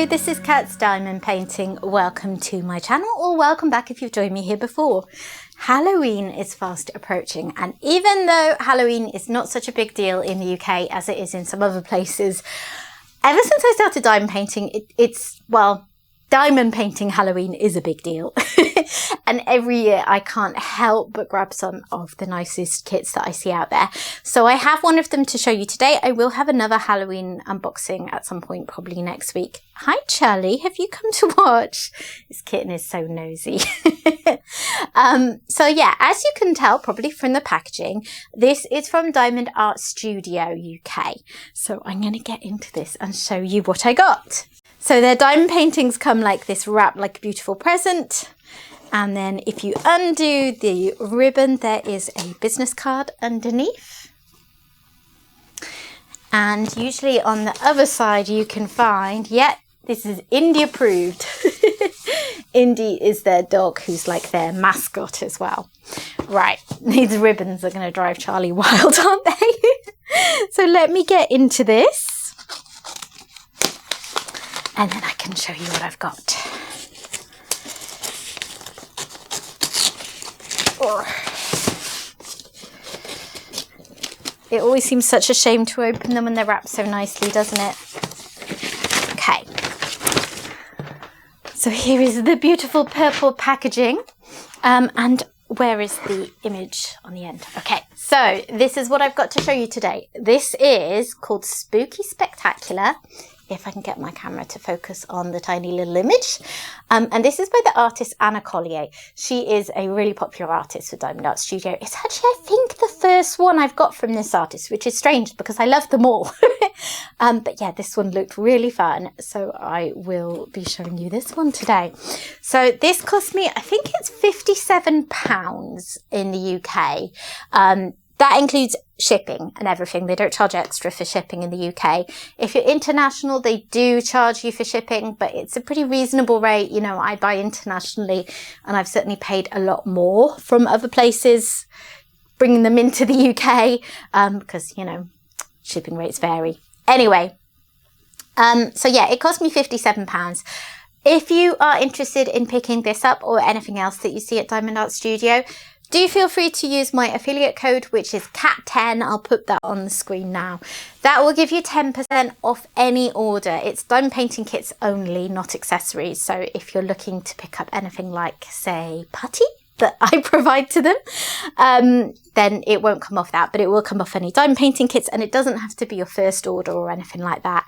Hello, this is Cat's Diamond Painting. Welcome to my channel, or welcome back if you've joined me here before. Halloween is fast approaching, and even though Halloween is not such a big deal in the UK as it is in some other places, ever since I started diamond painting, diamond painting Halloween is a big deal. And every year I can't help but grab some of the nicest kits that I see out there. So I have one of them to show you today. I will have another Halloween unboxing at some point, probably next week. Hi Charlie, have you come to watch? This kitten is so nosy. So yeah, as you can tell probably from the packaging, this is from Diamond Art Studio UK. So I'm going to get into this and show you what I got. So their diamond paintings come like this, wrapped like a beautiful present. And then if you undo the ribbon, there is a business card underneath. And usually on the other side you can find, this is Indy approved. Indy is their dog, who's like their mascot as well. Right, these ribbons are going to drive Charlie wild, aren't they? So let me get into this. And then I can show you what I've got. It always seems such a shame to open them when they're wrapped so nicely, doesn't it? Okay. So here is the beautiful purple packaging. And where is the image on the end? Okay, so this is what I've got to show you today. This is called Spooky Spectacular. If I can get my camera to focus on the tiny little image. And this is by the artist Anna Collier. She is a really popular artist for Diamond Art Studio. It's actually, I think, the first one I've got from this artist, which is strange because I love them all. But yeah, this one looked really fun. So I will be showing you this one today. So this cost me, I think it's £57 in the UK. That includes shipping and everything. They don't charge extra for shipping in the UK. If you're international, they do charge you for shipping, but it's a pretty reasonable rate. You know, I buy internationally and I've certainly paid a lot more from other places, bringing them into the UK, because, you know, shipping rates vary. Anyway, so yeah, it cost me £57. If you are interested in picking this up or anything else that you see at Diamond Art Studio, do feel free to use my affiliate code, which is CAT10. I'll put that on the screen now. That will give you 10% off any order. It's diamond painting kits only, not accessories. So if you're looking to pick up anything like, say, putty that I provide to them, then it won't come off that, but it will come off any diamond painting kits, and it doesn't have to be your first order or anything like that.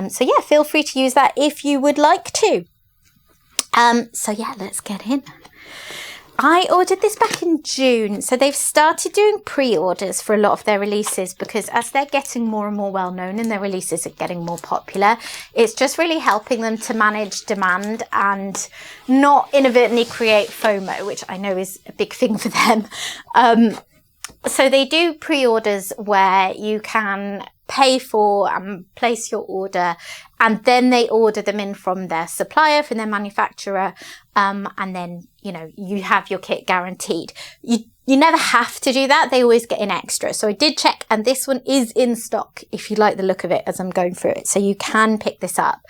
So yeah, feel free to use that if you would like to. So yeah, let's get in. I ordered this back in June, so they've started doing pre-orders for a lot of their releases because as they're getting more and more well-known and their releases are getting more popular, it's just really helping them to manage demand and not inadvertently create FOMO, which I know is a big thing for them. So they do pre-orders where you can pay for and place your order, and then they order them in from their supplier, from their manufacturer, and then, you know, you have your kit guaranteed. You never have to do that. They always get in extra. So I did check, and this one is in stock if you like the look of it as I'm going through it. So you can pick this up.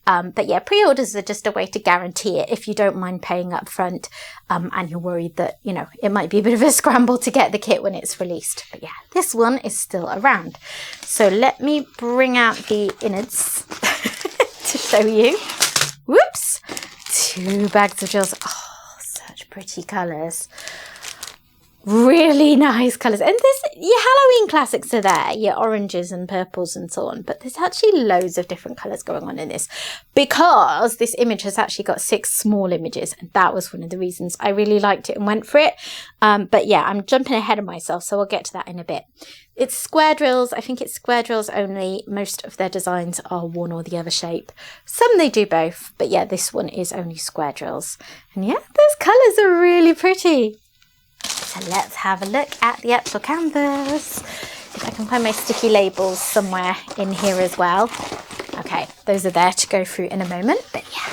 But yeah, pre-orders are just a way to guarantee it if you don't mind paying up front, and you're worried that, you know, it might be a bit of a scramble to get the kit when it's released. But yeah, this one is still around. So let me bring out the innards to show you. Whoops! 2 bags of gels. Oh, such pretty colours. Really nice colours. And there's your Halloween classics are there, your oranges and purples and so on, but there's actually loads of different colours going on in this because this image has actually got 6 small images, and that was one of the reasons I really liked it and went for it. But yeah, I'm jumping ahead of myself, so I'll get to that in a bit. It's square drills. I think it's square drills only. Most of their designs are one or the other shape. Some they do both, but yeah, this one is only square drills. And yeah, those colours are really pretty. So let's have a look at the actual canvas. If I can find my sticky labels somewhere in here as well. Okay, those are there to go through in a moment, but yeah,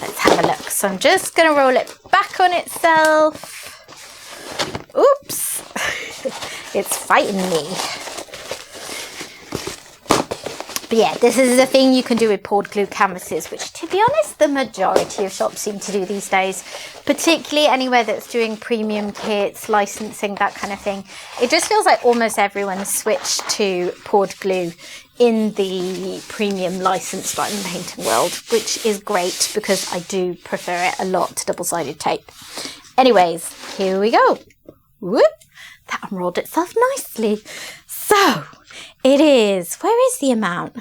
let's have a look. So I'm just going to roll it back on itself. Oops, it's fighting me. But yeah, this is a thing you can do with poured glue canvases, which to be honest, the majority of shops seem to do these days, particularly anywhere that's doing premium kits, licensing, that kind of thing. It just feels like almost everyone's switched to poured glue in the premium licensed diamond painting world, which is great because I do prefer it a lot to double-sided tape. Anyways, here we go. Whoop! That unrolled itself nicely. So, it is, where is the amount?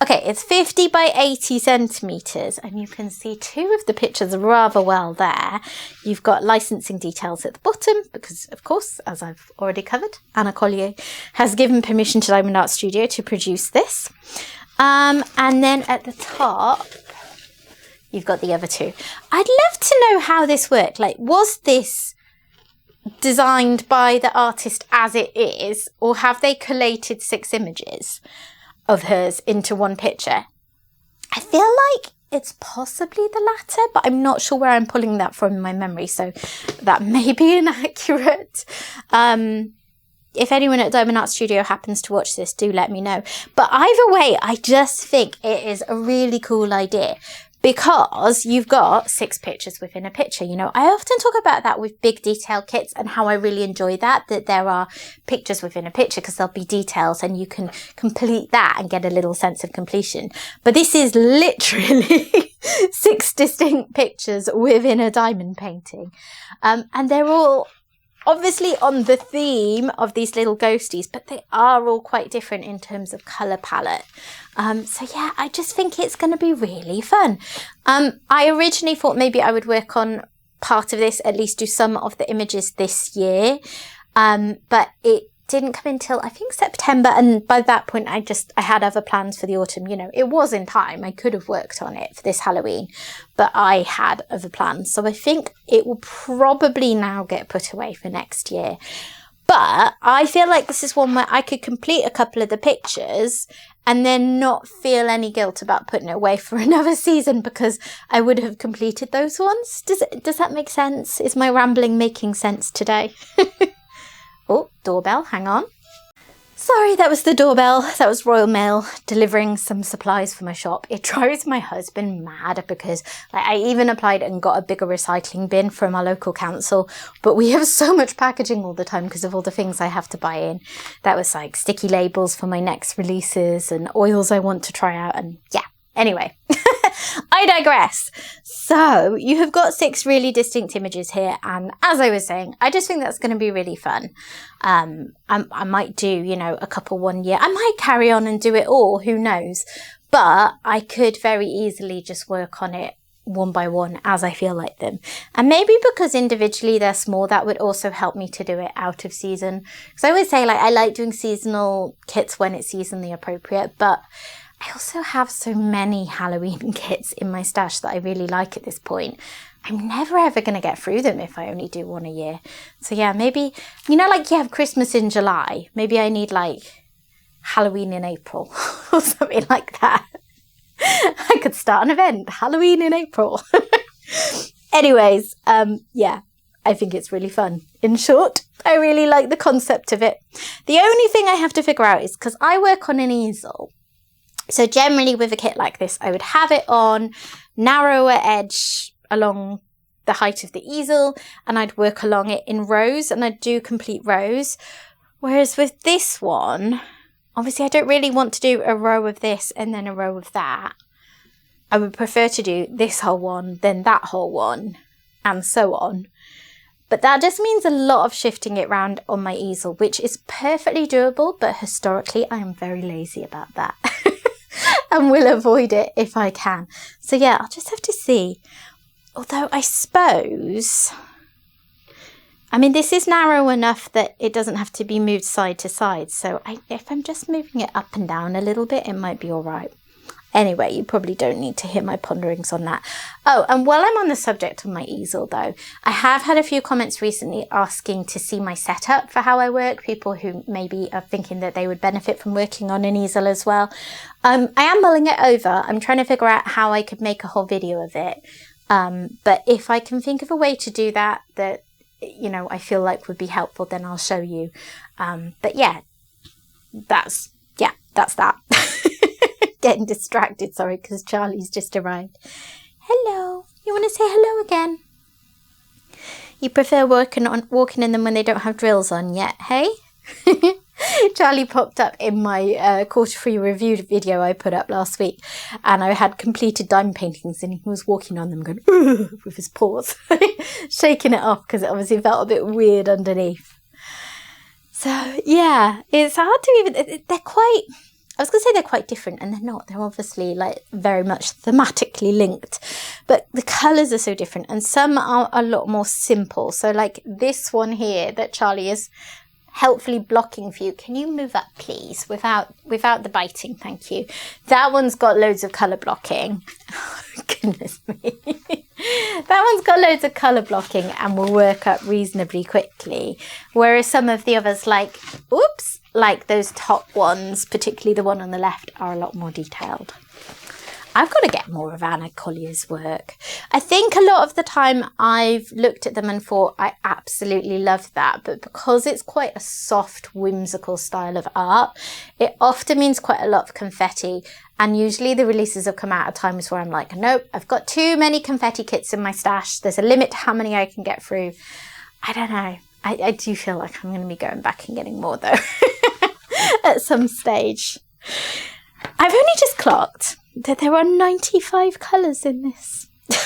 Okay, it's 50 by 80 centimetres, and you can see two of the pictures rather well there. You've got licensing details at the bottom, because of course, as I've already covered, Anna Collier has given permission to Diamond Art Studio to produce this. And then at the top, you've got the other two. I'd love to know how this worked. Like, was this designed by the artist as it is, or have they collated 6 images of hers into one picture? I feel like it's possibly the latter, but I'm not sure where I'm pulling that from in my memory, so that may be inaccurate. If anyone at Diamond Art Studio happens to watch this, do let me know. But either way, I just think it is a really cool idea, because you've got 6 pictures within a picture. You know, I often talk about that with big detail kits and how I really enjoy that there are pictures within a picture, because there'll be details and you can complete that and get a little sense of completion. But this is literally 6 distinct pictures within a diamond painting. And they're all obviously on the theme of these little ghosties, but they are all quite different in terms of colour palette. So yeah, I just think it's going to be really fun. I originally thought maybe I would work on part of this, at least do some of the images this year. But it didn't come until I think September, and by that point I had other plans for the autumn. You know, it was in time. I could have worked on it for this Halloween, but I had other plans. So I think it will probably now get put away for next year. But I feel like this is one where I could complete a couple of the pictures and then not feel any guilt about putting it away for another season, because I would have completed those ones. Does that make sense? Is my rambling making sense today? Oh, doorbell, hang on. Sorry, that was the doorbell. That was Royal Mail delivering some supplies for my shop. It drives my husband mad because I even applied and got a bigger recycling bin from our local council, but we have so much packaging all the time because of all the things I have to buy in. That was like sticky labels for my next releases and oils I want to try out, and yeah. Anyway, I digress. So you have got 6 really distinct images here, and as I was saying, I just think that's going to be really fun. I might do, you know, a couple one year. I might carry on and do it all, who knows? But I could very easily just work on it one by one as I feel like them. And maybe because individually they're small, that would also help me to do it out of season. Because I always say, like, I like doing seasonal kits when it's seasonally appropriate, but I also have so many Halloween kits in my stash that I really like at this point. I'm never ever going to get through them if I only do one a year. So yeah, maybe, you know, like you have Christmas in July. Maybe I need like Halloween in April or something like that. I could start an event, Halloween in April. Anyways, yeah, I think it's really fun. In short, I really like the concept of it. The only thing I have to figure out is, because I work on an easel, so generally with a kit like this, I would have it on narrower edge along the height of the easel, and I'd work along it in rows, and I'd do complete rows. Whereas with this one, obviously I don't really want to do a row of this and then a row of that. I would prefer to do this whole one, then that whole one, and so on. But that just means a lot of shifting it around on my easel, which is perfectly doable, but historically I am very lazy about that. And will avoid it if I can. So yeah, I'll just have to see. Although I suppose, I mean, this is narrow enough that it doesn't have to be moved side to side. So if I'm just moving it up and down a little bit, it might be all right. Anyway, you probably don't need to hear my ponderings on that. Oh, and while I'm on the subject of my easel though, I have had a few comments recently asking to see my setup for how I work, people who maybe are thinking that they would benefit from working on an easel as well. I am mulling it over. I'm trying to figure out how I could make a whole video of it. But if I can think of a way to do that, you know, I feel like would be helpful, then I'll show you. But yeah, that's that. getting distracted, sorry, because Charlie's just arrived. Hello. You want to say hello again? You prefer walking in them when they don't have drills on yet, hey? Charlie popped up in my quarter-free review video I put up last week, and I had completed diamond paintings, and he was walking on them going with his paws, shaking it off because it obviously felt a bit weird underneath. So yeah, it's hard to even, they're quite, I was going to say they're quite different, and they're not. They're obviously like very much thematically linked, but the colours are so different, and some are a lot more simple. So like this one here that Charlie is helpfully blocking for you. Can you move up, please, without the biting? Thank you. That one's got loads of colour blocking. Oh, goodness me. That one's got loads of colour blocking and will work up reasonably quickly. Whereas some of the others, like, oops, like those top ones, particularly the one on the left, are a lot more detailed. I've got to get more of Anna Collier's work. I think a lot of the time I've looked at them and thought I absolutely love that, but because it's quite a soft, whimsical style of art, it often means quite a lot of confetti, and usually the releases have come out at times where I'm like, nope, I've got too many confetti kits in my stash. There's a limit to how many I can get through. I don't know. I do feel like I'm going to be going back and getting more though at some stage. I've only just clocked that there are 95 colours in this. But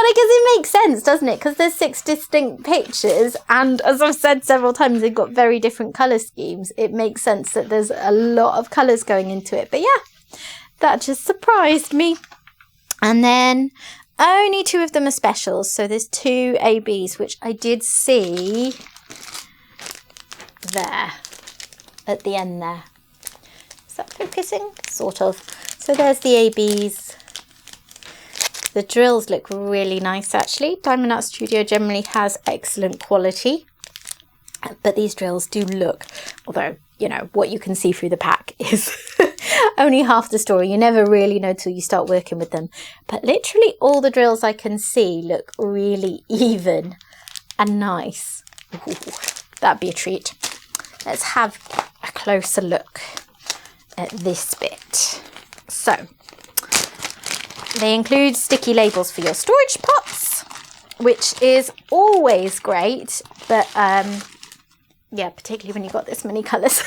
I guess it makes sense, doesn't it? Because there's 6 distinct pictures, and as I've said several times, they've got very different colour schemes. It makes sense that there's a lot of colours going into it. But yeah, that just surprised me. And then only 2 of them are specials. So there's 2 ABs, which I did see there at the end there. Is that focusing? Sort of. So there's the ABs. The drills look really nice actually. Diamond Art Studio generally has excellent quality, but these drills do look, although, you know, what you can see through the pack is only half the story. You never really know till you start working with them. But literally all the drills I can see look really even and nice. Ooh, that'd be a treat. Let's have a closer look at this bit. So they include sticky labels for your storage pots, which is always great, but yeah, particularly when you've got this many colours.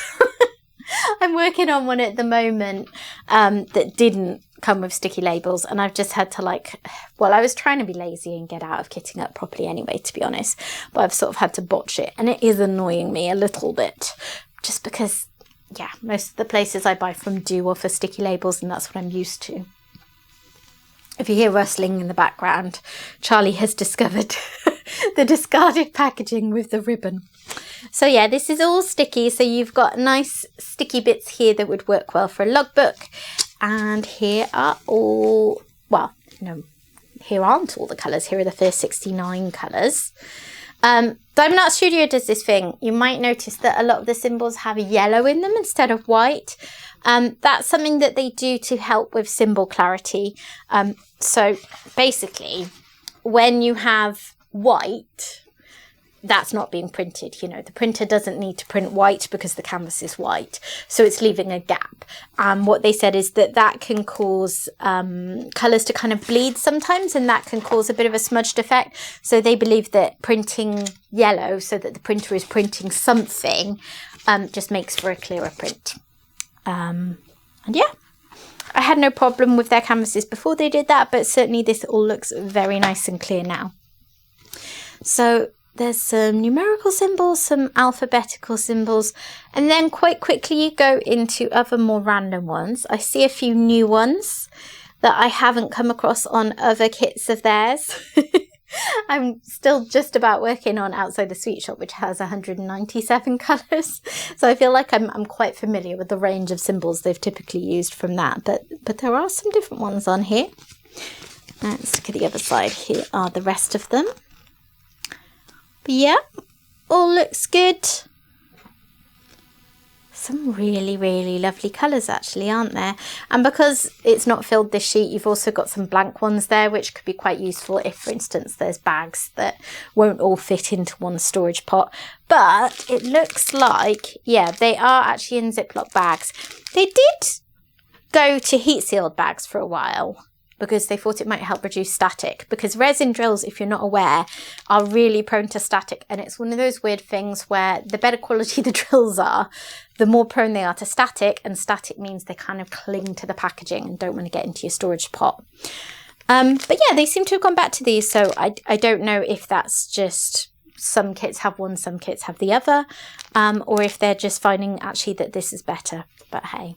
I'm working on one at the moment that didn't come with sticky labels, and I've just had to I was trying to be lazy and get out of kitting up properly anyway, to be honest, but I've sort of had to botch it, and it is annoying me a little bit, just because, yeah, most of the places I buy from do offer sticky labels, and that's what I'm used to. If you hear rustling in the background, Charlie has discovered the discarded packaging with the ribbon. So yeah, this is all sticky. So you've got nice sticky bits here that would work well for a logbook. And here are all, well, no, here aren't all the colours. Here are the first 69 colours. Diamond Art Studio does this thing. You might notice that a lot of the symbols have yellow in them instead of white. That's something that they do to help with symbol clarity. So basically, when you have white, that's not being printed. You know, the printer doesn't need to print white because the canvas is white. So it's leaving a gap. What they said is that that can cause colours to kind of bleed sometimes, and that can cause a bit of a smudged effect. So they believe that printing yellow so that the printer is printing something just makes for a clearer print. And yeah, I had no problem with their canvases before they did that, but certainly this all looks very nice and clear now. So there's some numerical symbols, some alphabetical symbols, and then quite quickly you go into other more random ones. I see a few new ones that I haven't come across on other kits of theirs. I'm still just about working on Outside the Sweet Shop, which has 197 colours. So I feel like I'm quite familiar with the range of symbols they've typically used from that. But there are some different ones on here. Let's look at the other side. Here are the rest of them. But yeah, all looks good. Some really, really lovely colours actually, aren't there? And because it's not filled this sheet, you've also got some blank ones there, which could be quite useful if, for instance, there's bags that won't all fit into one storage pot. But it looks like, yeah, they are actually in Ziploc bags. They did go to heat sealed bags for a while because they thought it might help reduce static, because resin drills, if you're not aware, are really prone to static. And it's one of those weird things where the better quality the drills are, the more prone they are to static, and static means they kind of cling to the packaging and don't want to get into your storage pot. But yeah, they seem to have gone back to these, so I don't know if that's just some kits have one, some kits have the other, or if they're just finding actually that this is better. But hey,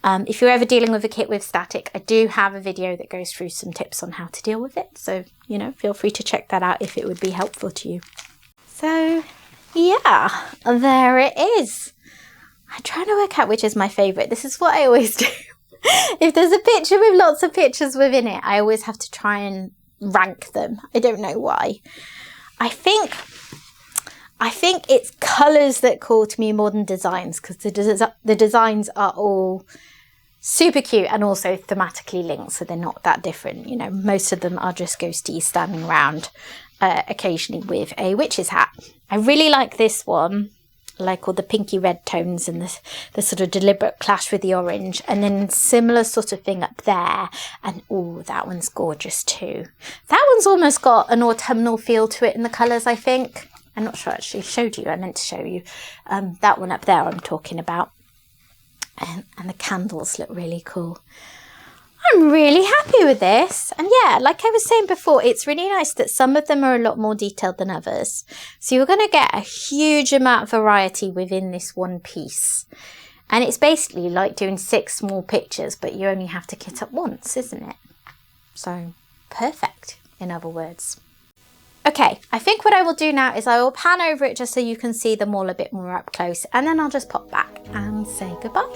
if you're ever dealing with a kit with static, I do have a video that goes through some tips on how to deal with it. So, you know, feel free to check that out if it would be helpful to you. So yeah, there it is. I'm trying to work out which is my favourite. This is what I always do. If there's a picture with lots of pictures within it, I always have to try and rank them. I don't know why. I think it's colours that call to me more than designs, because the designs are all super cute and also thematically linked, so they're not that different. You know, most of them are just ghosties standing around, occasionally with a witch's hat. I really like this one. I like all the pinky red tones and the sort of deliberate clash with the orange, and then similar sort of thing up there. And oh, that one's gorgeous too. That one's almost got an autumnal feel to it in the colours, I think. I'm not sure I actually showed you. I meant to show you that one up there I'm talking about. And the candles look really cool. I'm really happy with this. And yeah, like I was saying before, it's really nice that some of them are a lot more detailed than others. So you're going to get a huge amount of variety within this one piece. And it's basically like doing 6 small pictures, but you only have to kit up once, isn't it? So perfect, in other words. Okay, I think what I will do now is I will pan over it just so you can see them all a bit more up close, and then I'll just pop back and say goodbye.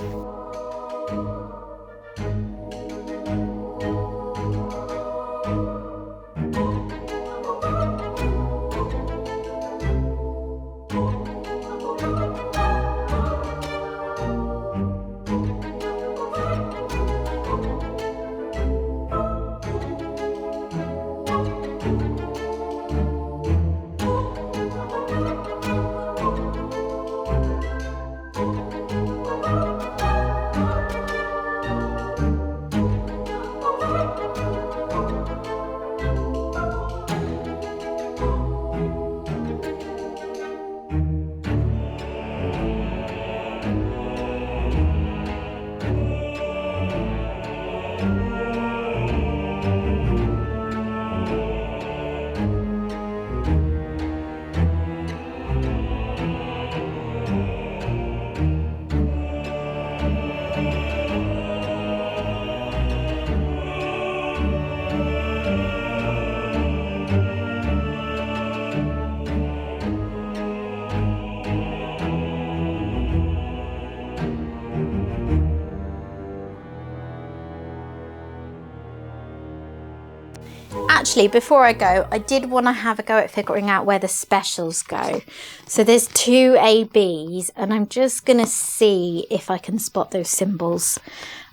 Actually, before I go, I did want to have a go at figuring out where the specials go. So there's 2 ABs, and I'm just going to see if I can spot those symbols.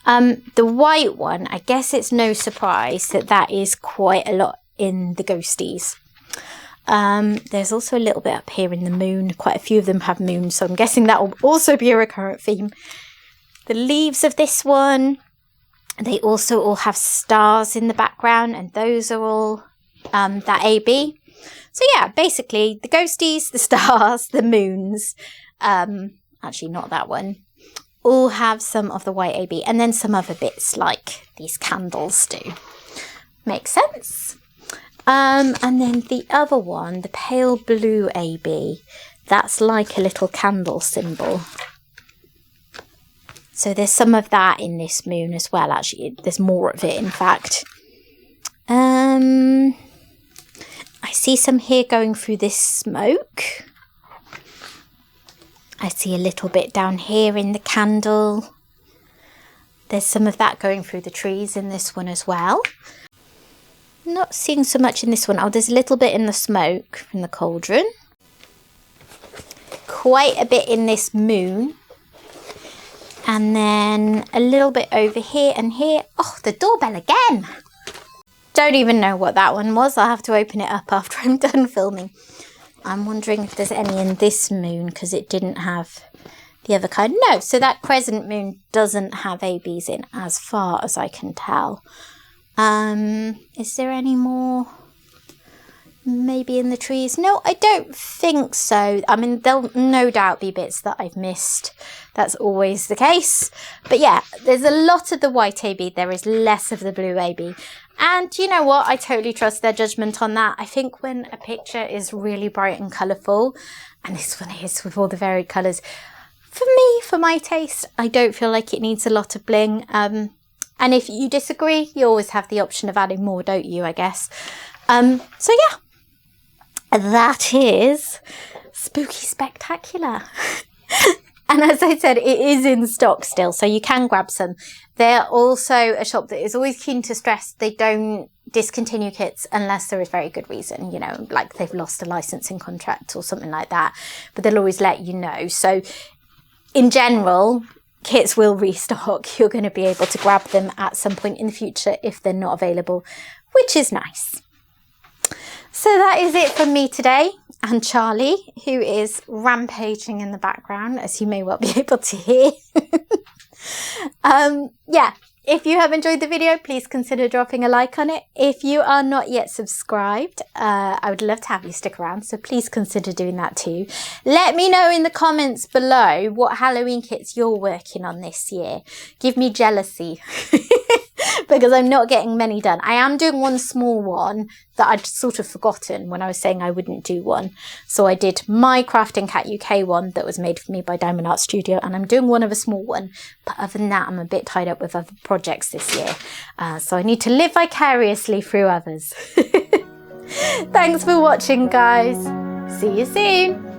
The white one, I guess it's no surprise that is quite a lot in the ghosties. There's also a little bit up here in the moon. Quite a few of them have moons, so I'm guessing that will also be a recurrent theme. The leaves of this one, they also all have stars in the background, and those are all that AB. So yeah, basically the ghosties, the stars, the moons, actually not that one, all have some of the white AB, and then some other bits like these candles do. Makes sense. And then the other one, the pale blue AB, that's like a little candle symbol. So there's some of that in this moon as well, actually. There's more of it, in fact. I see some here going through this smoke. I see a little bit down here in the candle. There's some of that going through the trees in this one as well. Not seeing so much in this one. Oh, there's a little bit in the smoke from the cauldron. Quite a bit in this moon. And then a little bit over here and here. Oh, the doorbell again. Don't even know what that one was. I'll have to open it up after I'm done filming. I'm wondering if there's any in this moon, because it didn't have the other card. No, so that crescent moon doesn't have ABs in as far as I can tell. Is there any more? Maybe in the trees? No, I don't think so. I mean, there'll no doubt be bits that I've missed. That's always the case. But yeah, there's a lot of the white AB. There is less of the blue AB. And you know what? I totally trust their judgment on that. I think when a picture is really bright and colourful, and this one is with all the varied colours, for me, for my taste, I don't feel like it needs a lot of bling. And if you disagree, you always have the option of adding more, don't you, I guess? So yeah. That is Spooky Spectacular. And as I said, it is in stock still, so you can grab some. They're also a shop that is always keen to stress they don't discontinue kits unless there is very good reason, you know, like they've lost a licensing contract or something like that. But they'll always let you know. So in general, kits will restock. You're going to be able to grab them at some point in the future if they're not available, which is nice. So that is it from me today, and Charlie, who is rampaging in the background, as you may well be able to hear. Yeah, if you have enjoyed the video, please consider dropping a like on it. If you are not yet subscribed, I would love to have you stick around, so please consider doing that too. Let me know in the comments below what Halloween kits you're working on this year. Give me jealousy. Because I'm not getting many done. I am doing one small one that I'd sort of forgotten when I was saying I wouldn't do one. So I did my Crafting Cat UK one that was made for me by Diamond Art Studio, and I'm doing one of a small one. But other than that, I'm a bit tied up with other projects this year. So I need to live vicariously through others. Thanks for watching, guys. See you soon.